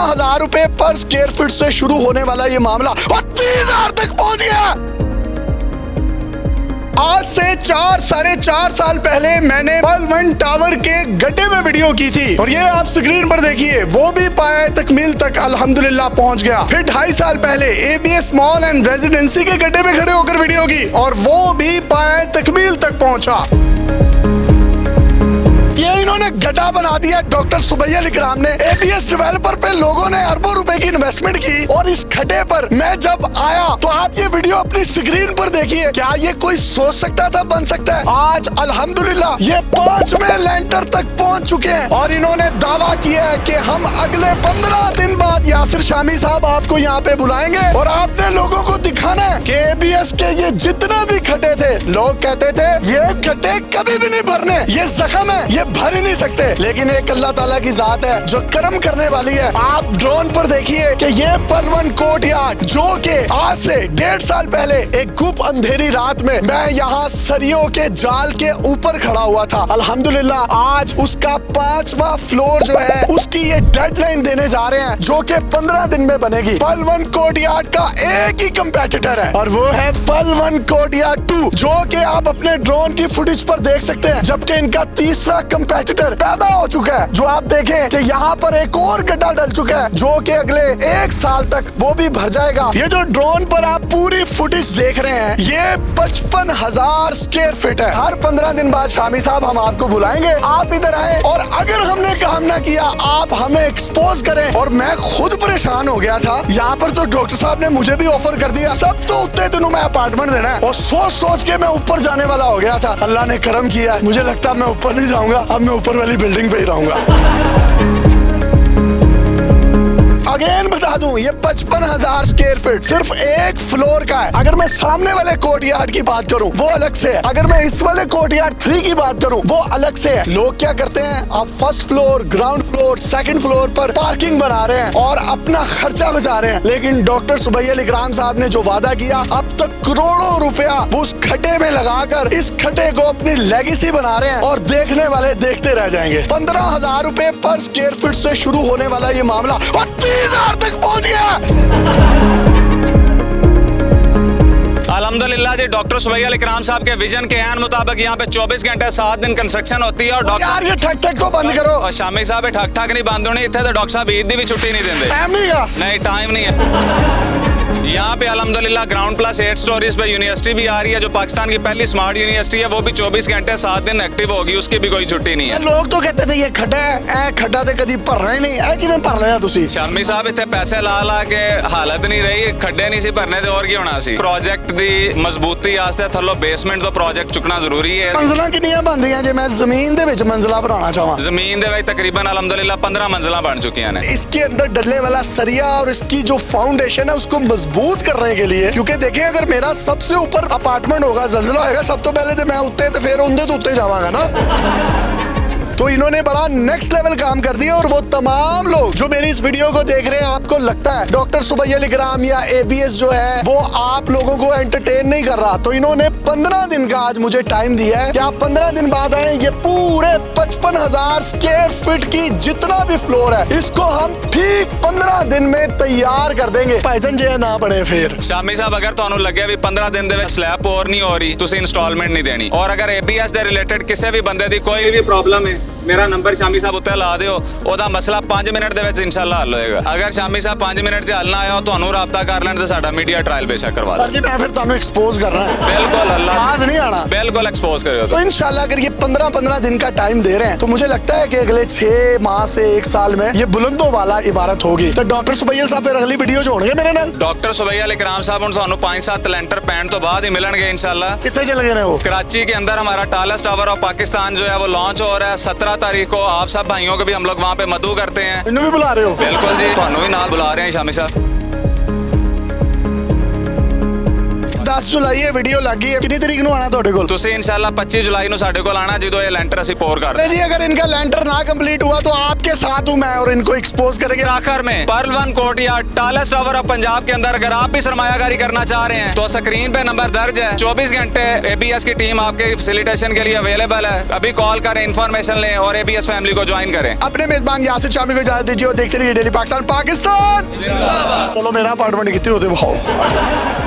15,000 रुपए पर square feet से शुरू होने वाला ये मामला और 30,000 तक पहुंच गया। आज से 4-4.5 साल पहले मैंने पल1 टावर के गड्ढे में वीडियो की थी और ये आप स्क्रीन पर देखिए, वो भी पाए तकमील तक अल्हम्दुलिल्लाह पहुंच गया। फिर 2.5 साल पहले ABS मॉल एंड रेजिडेंसी के गड्ढे में खड़े होकर वीडियो की और वो भी पाए तकमील तक पहुंचा। ये इन्होंने गड्ढा बना दिया डॉक्टर सुबैया अल इकराम ने। ABS डेवलपर पे लोगों ने अरबों रुपए की इन्वेस्टमेंट की और इस गड्ढे पर मैं जब आया तो आप ये वीडियो अपनी स्क्रीन पर देखिए। क्या ये कोई सोच सकता था बन सकता है? आज अल्हम्दुलिल्लाह ये 5वें लेंटर तक पहुंच चुके हैं और इन्होंने दावा किया है कि हम अगले 15 दिन बाद यासिर शामी साहब आपको यहाँ पे बुलाएंगे और आपने लोगों को दिखाना है कि ABS के ये जितने भी गड्ढे थे, लोग कहते थे ये गड्ढे कभी भी नहीं भरने, ये जख्म है, ये भर ही नहीं सकते, लेकिन एक अल्लाह ताला की जात है जो कर्म करने वाली है। आप ड्रोन पर देखिए कि ये पल1 कोर्टयार्ड जो कि आज से 1.5 साल पहले एक गुप अंधेरी रात में मैं यहाँ सरियों के जाल के ऊपर खड़ा हुआ था। अल्हम्दुलिल्लाह आज उसका 5वां फ्लोर जो है उसकी ये डेडलाइन देने जा रहे हैं जो कि 15 दिन में बनेगी। पल1 कोर्टयार्ड का एक ही कंपेटिटर है और वो है पल1 कोर्टयार्ड 2 जो कि आप अपने ड्रोन की फुटेज पर देख सकते हैं, जबकि इनका तीसरा कंपेटिटर पैदा हो चुका है। जो आप देखें कि यहाँ पर एक और गड्ढा डल चुका है जो कि अगले 1 साल तक वो भी भर जाएगा। ये जो ड्रोन पर आप पूरी फुटेज देख रहे हैं ये 55,000 स्क्वायर फीट है। हर 15 दिन बाद शामी साहब हम आपको बुलाएंगे, आप इधर आए और अगर हमने काम ना किया आप हमें एक्सपोज करें। और मैं खुद परेशान हो गया था यहाँ पर, तो डॉक्टर साहब ने मुझे भी ऑफर कर दिया, सब तो उतने दिनों में अपार्टमेंट देना है और सोच सोच के मैं ऊपर जाने वाला हो गया था। अल्लाह ने करम किया, मुझे लगता मैं ऊपर नहीं जाऊंगा, अब मैं ऊपर वाली बिल्डिंग पे ही रहूंगा। अगेन बता दूं ये 55,000 स्क्वायर फीट सिर्फ एक फ्लोर का है। अगर मैं सामने वाले कोर्टयार्ड की बात करूं वो अलग से है, अगर मैं इस वाले कोर्टयार्ड 3 की बात करूं वो अलग से है। लोग क्या करते हैं, आप first floor, ground floor, second floor पर पार्किंग बना रहे हैं और अपना खर्चा बचा रहे हैं, लेकिन डॉक्टर सुबैया अल इकराम साहब ने जो वादा किया अब तक करोड़ों रुपया वो उस खड्डे में लगाकर इस खड्डे को अपनी लेगेसी बना रहे हैं और देखने वाले देखते रह जाएंगे। 15,000 रुपए पर स्क्वायर फीट से शुरू होने वाला ये मामला और 30,000 तक पहुंच गया। अल्हम्दुलिल्लाह जी, डॉक्टर सुबैया अल इकराम साहब के विजन के एन मुताबिक यहाँ पे 24 घंटे 7 दिन कंस्ट्रक्शन होती है और डॉक्टर यार ये ठक ठक तो बंद करो। और शामी साहब ठक ठक नहीं बंद होनी इतने, तो डॉक्टर साहब ईद दी भी छुट्टी नहीं देंगे। टाइम नहीं है, नहीं टाइम नहीं है। यहाँ पे अल्हम्दुलिल्लाह ग्राउंड प्लस 8 स्टोरीज पे यूनिवर्सिटी भी आ रही है जो पाकिस्तान की पहली स्मार्ट यूनिवर्सिटी है, वो भी 24 घंटे 7 दिन एक्टिव होगी, उसकी भी कोई छुट्टी नहीं है। लोग तो कहते थे ये खड्डा है, ए खड्डा ते कदी भरना ही नहीं है, किवें भर लिया तुसी? शामी साहब इतने पैसे ला ला के हालत नहीं रही, खड्डे नहीं सी भरने ते और की होना सी। प्रोजेक्ट दी मजबूती आस्ते थल्लो बेसमेंट तो प्रोजेक्ट चुकना जरूरी है। मंजिलां कितनियां बनदियां जे मैं जमीन दे विच मंजिला बनाना चाहां? जमीन दे विच तकरीबन अल्हम्दुलिल्लाह 15 मंजिलां बन चुकी हैं। इसके अंदर डलने वाला सरिया और इसकी जो फाउंडेशन है उसको मजबूत करने के लिए, क्योंकि देखिए अगर मेरा सबसे ऊपर अपार्टमेंट होगा, जल्जला होगा, सब तो पहले तो मैं उत्ते तो फिर उन्दे तो उत्ते जावांगा ना। तो इन्होंने बड़ा नेक्स्ट लेवल काम कर दिया और वो तमाम लोग जो मेरी इस वीडियो को देख रहे हैं, आपको लगता है डॉक्टर सुबैया अल इकराम या ABS जो है वो आप लोगों को एंटरटेन नहीं कर रहा, तो इन्होंने 15 दिन का आज मुझे टाइम दिया है कि आप 15 दिन बाद आए। ये पूरे 55,000 स्क्वायर फीट की जितना भी फ्लोर है इसको हम ठीक 15 दिन में तैयार कर देंगे, पैदन जे ना पड़े। फिर शामी साहब अगर तुहानू लगे भी 15 दिन दे विच स्लैब और नहीं हो रही, तुसी इंस्टॉलमेंट नहीं देनी, और अगर ABS दे रिलेटेड किसी भी बंदे दी कोई भी प्रॉब्लम है, मेरा नंबर शामी साहब उत्ते ला दिओ, ओदा मसला 5 मिनट दे विच इंशाल्लाह हल होएगा। अगर शामी साहब 5 मिनट च हल ना आया तुहानू राबता कर लैण ते साडा मीडिया ट्रायल बेशक करवा दे। जी मैं फिर तुहानू एक्सपोज कर रहा है। बिल्कुल, अल्लाह आज नहीं आना, बिल्कुल एक्सपोज करियो। तो इंशाल्लाह अगर ये 15 दिन का टाइम दे रहे हैं तो मुझे लगता है कि अगले 6 माह से 1 साल में ये बुलंदों वाला इमारत होगी। तो डॉक्टर सुबैया साहब फिर अगली वीडियो जोड़ेंगे मेरे नाल। डॉक्टर सुबैया अल इकराम साहब हुण तुहानू 5-7 लेंटर पैण तो बाद ही मिलणगे इंशाल्लाह। कितने चले गए वो? कराची के अंदर हमारा टालेस्ट टावर ऑफ पाकिस्तान जो है वो लॉन्च हो रहा है 17 तारीख को। आप सब भाइयों को भी हम लोग वहाँ पे मदऊ करते हैं। इन्हों भी बुला रहे हो? बिल्कुल जी, तुहानू भी नाल बुला रहे हैं शामी साहब। 10 ਜੁਲਾਈ ਇਹ ਵੀਡੀਓ ਲੱਗੀ ਹੈ, ਕਿੰਨੀ ਤਰੀਕ ਨੂੰ ਆਣਾ ਤੁਹਾਡੇ ਕੋਲ? ਤੁਸੀਂ ਇਨਸ਼ਾਅੱਲਾ 25 ਜੁਲਾਈ ਨੂੰ ਸਾਡੇ ਕੋਲ ਆਣਾ ਜਦੋਂ ਇਹ ਲੈਂਟਰ ਅਸੀਂ ਪੋਰ ਕਰ जी अगर इनका लेंटर ना कंप्लीट हुआ तो आपके साथ हूं मैं और इनको एक्सपोज करेंगे। आखिर में Perl one courtyard tallest tower of Punjab के अंदर अगर आप भी सरमायाकारी करना चाह रहे हैं तो स्क्रीन पे नंबर दर्ज है। 24 घंटे एबीएस की टीम आपके फैसिलिटेशन के लिए अवेलेबल है। अभी कॉल करें, इन्फॉर्मेशन लें और एबीएस फैमिली को ज्वाइन करें। अपने मेजबान यासिर शामी को इजाजत दीजिए और देखते रहिए डेली पाकिस्तान। चलो मेरा अपार्टमेंट कितने होते भाव